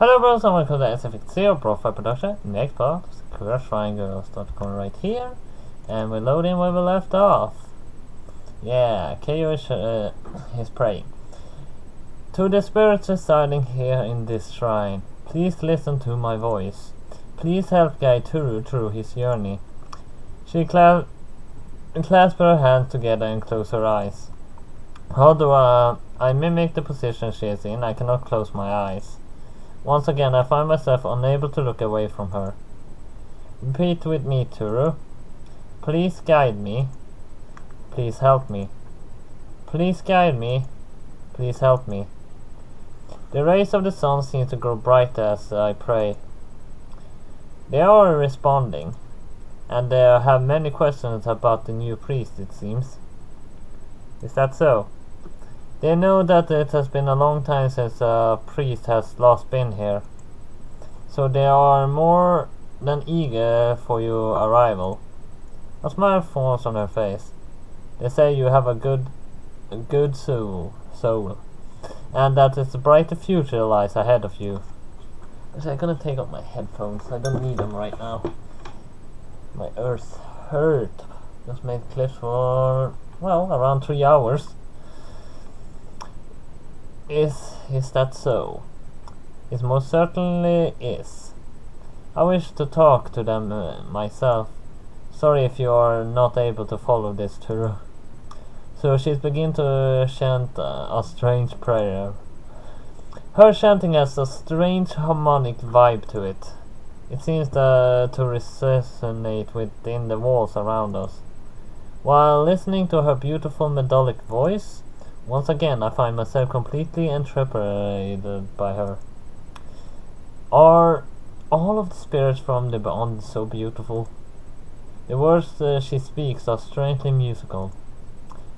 Hello bros and welcome to Evrything BroFive production. Next part, Sakura Shrine Girl. Start going right here. And we're loading where we left off. Yeah, KO is praying. To the spirits residing here in this shrine, please listen to my voice. Please help guide Turu through his journey. She clasped her hands together and closed her eyes. Although I mimic the position she is in, I cannot close my eyes. Once again, I find myself unable to look away from her. Repeat with me, Turu. Please guide me. Please help me. Please guide me. Please help me. The rays of the sun seem to grow brighter as I pray. They are responding, and they have many questions about the new priest, it seems. Is that so? They know that it has been a long time since a priest has last been here, so they are more than eager for your arrival. A smile forms on her face. They say you have a good soul, and that it's a brighter future lies ahead of you. I'm gonna take off my headphones. I don't need them right now. My ears hurt. Just made clips for, well, around 3 hours. Is that so? It most certainly is. I wish to talk to them myself. Sorry if you are not able to follow this through. So she's beginning to chant a strange prayer. Her chanting has a strange harmonic vibe to it. It seems to resonate within the walls around us. While listening to her beautiful melodic voice, once again I find myself completely entrapped by her. Are all of the spirits from the beyond so beautiful? The words she speaks are strangely musical.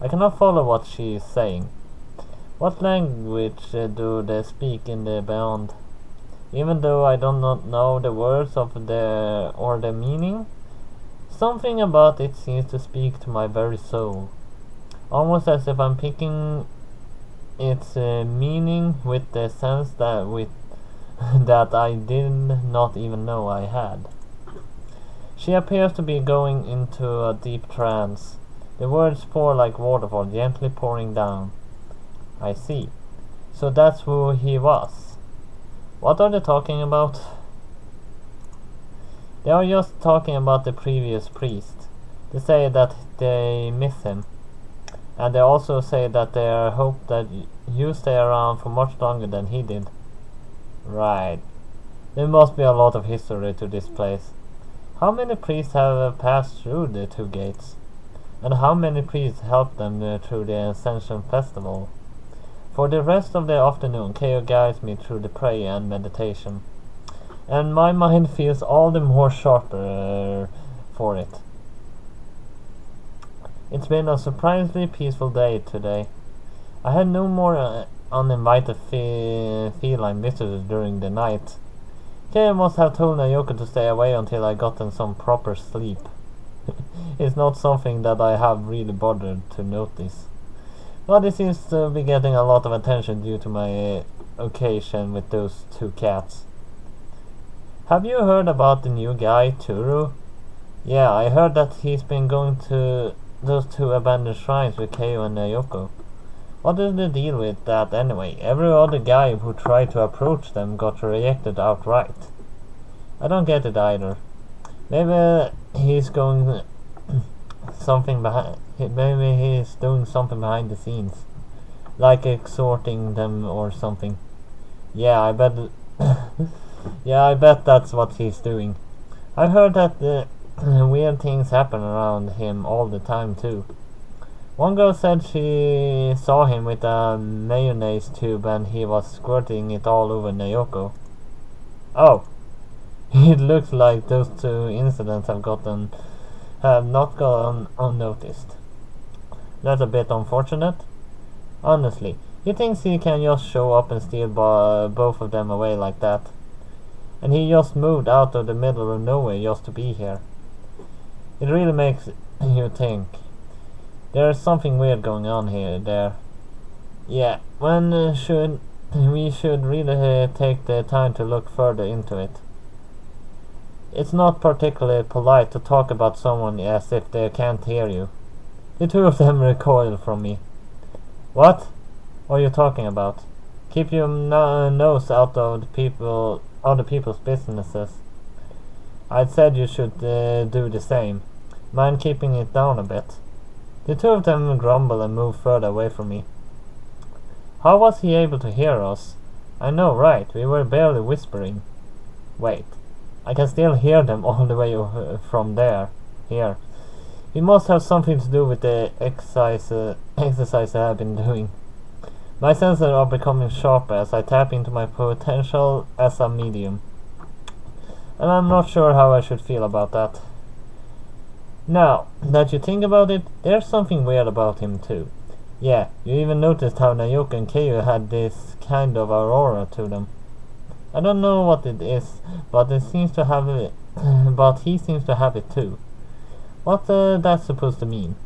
I cannot follow what she is saying. What language do they speak in the beyond? Even though I do not know the words of or the meaning, something about it seems to speak to my very soul. Almost as if I'm picking its meaning with the sense that I did not even know I had. She appears to be going into a deep trance. The words pour like waterfall, gently pouring down. I see. So that's who he was. What are they talking about? They are just talking about the previous priest. They say that they miss him. And they also say that they hope that you stay around for much longer than he did. Right. There must be a lot of history to this place. How many priests have passed through the two gates? And how many priests helped them through the Ascension Festival? For the rest of the afternoon, Ko guides me through the prayer and meditation. And my mind feels all the more sharper for it. It's been a surprisingly peaceful day today. I had no more uninvited feline visitors during the night. Kei must have told Nayoko to stay away until I gotten some proper sleep. It's not something that I have really bothered to notice. But it seems to be getting a lot of attention due to my occasion with those two cats. Have you heard about the new guy, Turu? Yeah, I heard that he's been going to those two abandoned shrines with Keo and Nayoko. What is the deal with that anyway? Every other guy who tried to approach them got rejected outright. I don't get it either. Maybe he's going something behind. Maybe he's doing something behind the scenes, like exhorting them or something. Yeah, I bet. Yeah, I bet that's what he's doing. I've heard that weird things happen around him all the time too. One girl said she saw him with a mayonnaise tube and he was squirting it all over Nayoko. Oh, it looks like those two incidents have not gone unnoticed. That's a bit unfortunate. Honestly, he thinks he can just show up and steal both of them away like that. And he just moved out of the middle of nowhere just to be here. It really makes you think. There's something weird going on there. Yeah, when should we should really take the time to look further into it. It's not particularly polite to talk about someone as if they can't hear you. The two of them recoil from me. What are you talking about? Keep your nose out of other people's businesses. I'd said you should do the same. Mind keeping it down a bit. The two of them grumble and move further away from me. How was he able to hear us? I know, right? We were barely whispering. Wait. I can still hear them all the way from there. Here. It must have something to do with the exercise I have been doing. My senses are becoming sharper as I tap into my potential as a medium. And I'm not sure how I should feel about that. Now, that you think about it, there's something weird about him too. Yeah, you even noticed how Naoka and Keiyu had this kind of aurora to them. I don't know what it is, but it seems to have it. But he seems to have it too. What's that supposed to mean?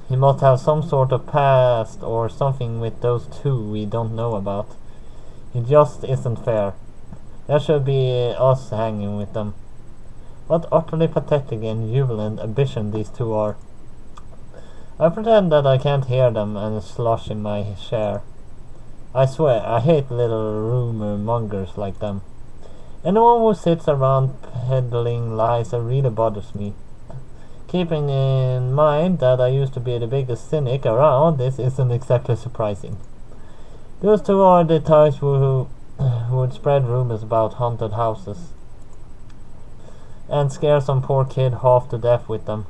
He must have some sort of past or something with those two we don't know about. It just isn't fair. That should be us hanging with them. What utterly pathetic and jubilant ambition these two are. I pretend that I can't hear them and slosh in my chair. I swear, I hate little rumor mongers like them. Anyone who sits around peddling lies really bothers me. Keeping in mind that I used to be the biggest cynic around, this isn't exactly surprising. Those two are the types who would spread rumors about haunted houses and scare some poor kid half to death with them.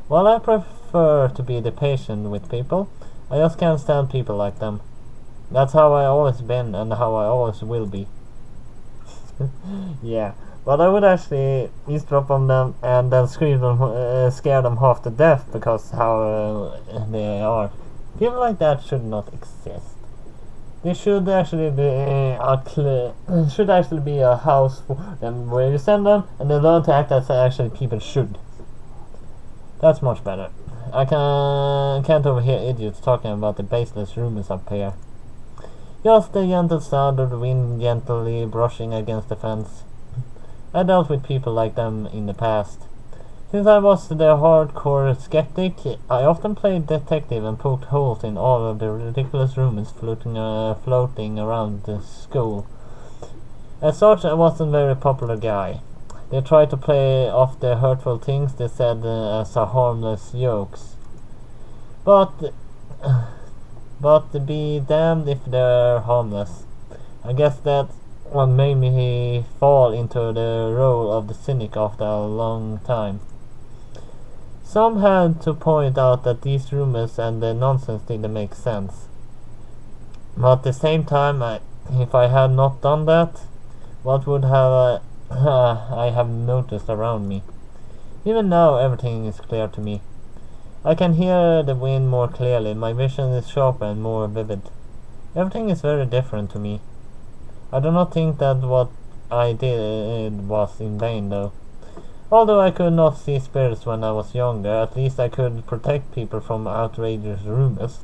While I prefer to be the patient with people, I just can't stand people like them. That's how I always been and how I always will be. Yeah, but I would actually eavesdrop on them and then scare them half to death because how they are. People like that should not exist. There should actually be a house for them where you send them and they learn to act as actually people should. That's much better. I can't overhear idiots talking about the baseless rumors up here. Just the gentle sound of the wind gently brushing against the fence. I dealt with people like them in the past. Since I was the hardcore skeptic, I often played detective and poked holes in all of the ridiculous rumors floating around the school. As such, I wasn't a very popular guy. They tried to play off the hurtful things they said as a harmless jokes. But be damned if they're harmless. I guess that's what made me fall into the role of the cynic after a long time. Some had to point out that these rumors and the nonsense didn't make sense. But at the same time, if I had not done that, what would have I have noticed around me? Even now, everything is clear to me. I can hear the wind more clearly, my vision is sharper and more vivid. Everything is very different to me. I do not think that what I did was in vain, though. Although I could not see spirits when I was younger, at least I could protect people from outrageous rumors.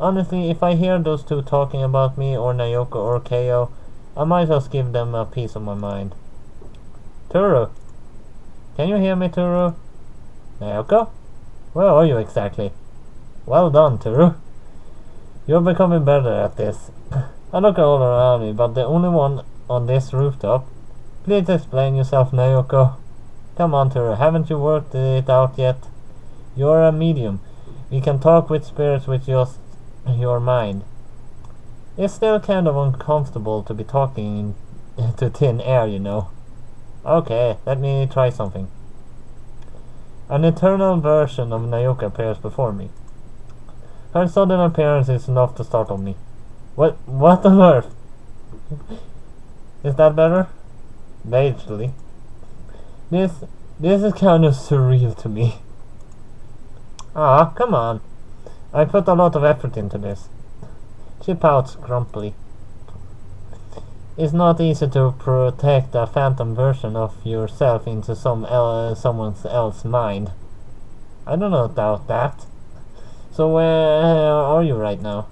Honestly, if I hear those two talking about me, or Naoka or Keiyu, I might just give them a piece of my mind. Toru! Can you hear me, Toru? Naoka? Where are you exactly? Well done, Toru. You're becoming better at this. I look all around me, but the only one on this rooftop. Please explain yourself, Naoka. Come on, Toru, haven't you worked it out yet? You're a medium. We can talk with spirits with just your mind. It's still kind of uncomfortable to be talking to thin air, you know. Okay, let me try something. An eternal version of Naoka appears before me. Her sudden appearance is enough to startle me. What on earth? Is that better? Vaguely. This is kind of surreal to me. Ah, come on. I put a lot of effort into this. She pouts grumpily. It's not easy to protect a phantom version of yourself into someone else's mind. I don't doubt that. So where are you right now?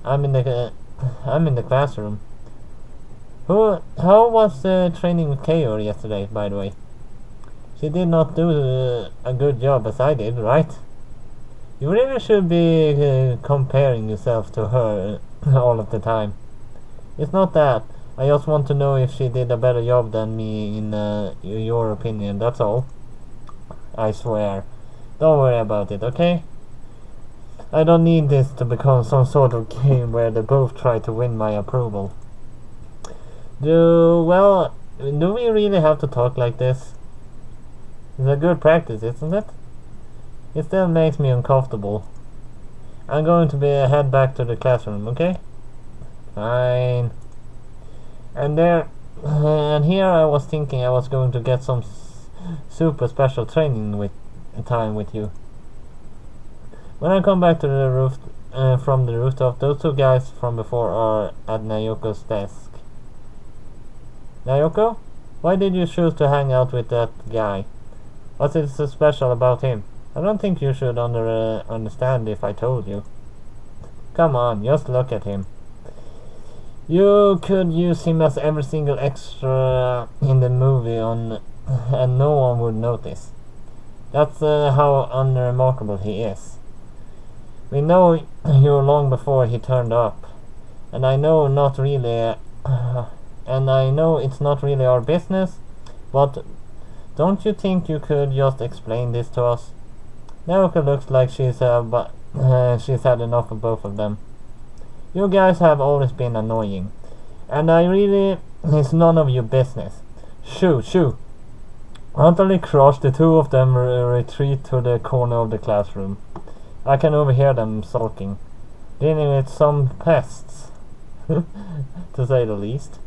I'm in the I'm in the classroom. How was training with KO yesterday, by the way? She did not do a good job as I did, right? You really should be comparing yourself to her all of the time. It's not that. I just want to know if she did a better job than me in your opinion, that's all. I swear. Don't worry about it, okay? I don't need this to become some sort of game where they both try to win my approval. Do we really have to talk like this? It's a good practice, isn't it? It still makes me uncomfortable. I'm going to head back to the classroom, okay? Fine. And here I was thinking I was going to get some super special training time with you. When I come back to the roof from the rooftop, those two guys from before are at Naoko's desk. Naoko? Why did you choose to hang out with that guy? What is so special about him? I don't think you should understand if I told you. Come on, just look at him. You could use him as every single extra in the movie and no one would notice. That's how unremarkable he is. We know you long before he turned up, and I know it's not really our business, but don't you think you could just explain this to us? Naoka looks like she's had enough of both of them. You guys have always been annoying, and it's none of your business. Shoo. Utterly crushed, the two of them retreat to the corner of the classroom. I can overhear them sulking, dealing with some pests, to say the least.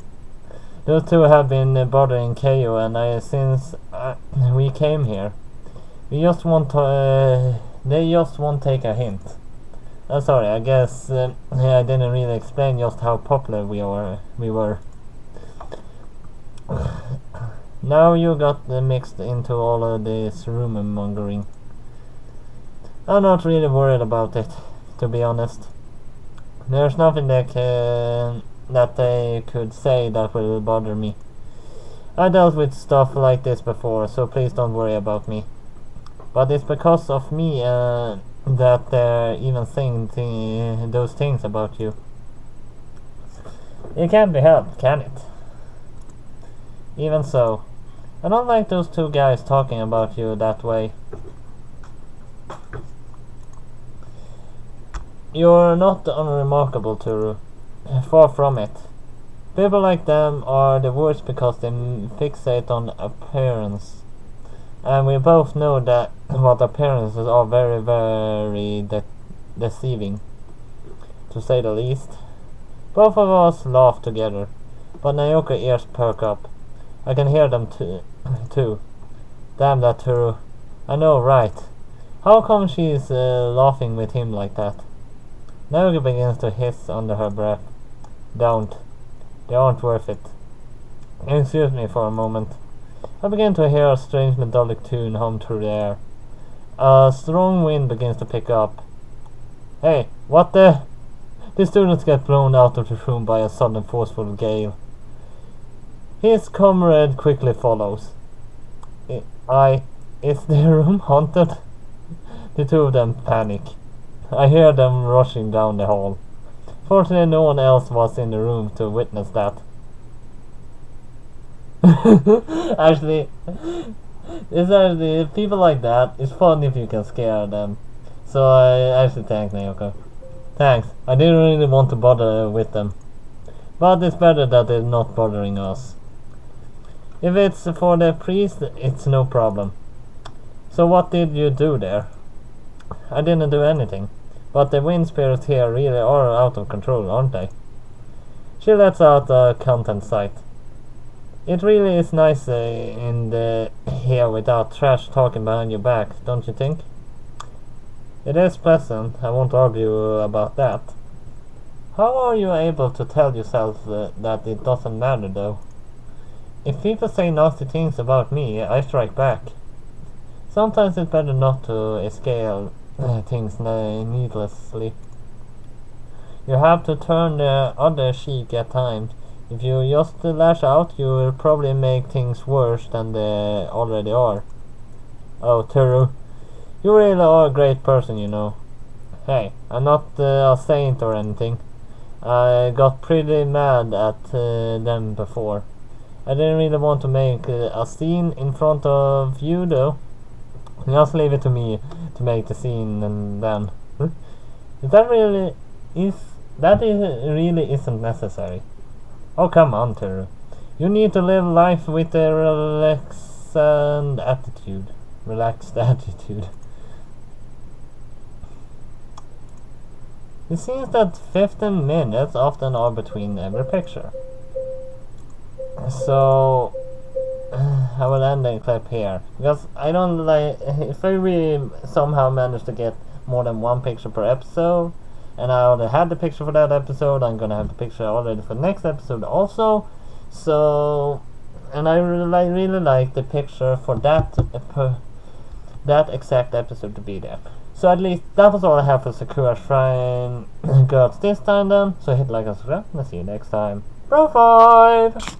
Those two have been bothering KO and I since we came here. They just won't take a hint. I'm sorry, I guess I didn't really explain just how popular we were. Now you got mixed into all of this rumor mongering. I'm not really worried about it, to be honest. There's nothing that they could say that will bother me. I dealt with stuff like this before, so please don't worry about me. But it's because of me that they're even saying those things about you. It can't be helped, can it? Even so, I don't like those two guys talking about you that way. You're not unremarkable, Turu. Far from it. People like them are the worst because they fixate on appearance. And we both know that what appearances are very, very deceiving, to say the least. Both of us laugh together, but Naoka ears perk up. I can hear them too. Damn that Turu. I know, right? How come she's laughing with him like that? Naoka begins to hiss under her breath. Don't. They aren't worth it. Excuse me for a moment. I begin to hear a strange melodic tune hum through the air. A strong wind begins to pick up. Hey, what the? The students get blown out of the room by a sudden forceful gale. His comrade quickly follows. Is the room haunted? The two of them panic. I hear them rushing down the hall. Fortunately, no one else was in the room to witness that. Actually, people like that, it's fun if you can scare them. So I actually thank Naoka. Thanks, I didn't really want to bother with them. But it's better that they're not bothering us. If it's for the priest, it's no problem. So what did you do there? I didn't do anything. But the wind spirits here really are out of control, aren't they? She lets out a content sight. It really is nice here without trash talking behind your back, don't you think? It is pleasant, I won't argue about that. How are you able to tell yourself that it doesn't matter though? If people say nasty things about me, I strike back. Sometimes it's better not to scale things needlessly. You have to turn the other cheek at times. If you just lash out, you will probably make things worse than they already are. Oh, Teru, you really are a great person, you know. Hey, I'm not a saint or anything. I got pretty mad at them before. I didn't really want to make a scene in front of you, though. Just leave it to me to make the scene, and then that really isn't necessary. Oh, come on, Teru. You need to live life with a relaxed attitude. It seems that 15 minutes often are between every picture. So I will end the clip here, because I don't like, if I really somehow manage to get more than one picture per episode, and I already had the picture for that episode, I'm gonna have the picture already for the next episode also. So, and I really like the picture for that exact episode to be there. So at least that was all I have for Sakura Shrine Girls this time then. So hit like and subscribe, and I'll see you next time. BroFive!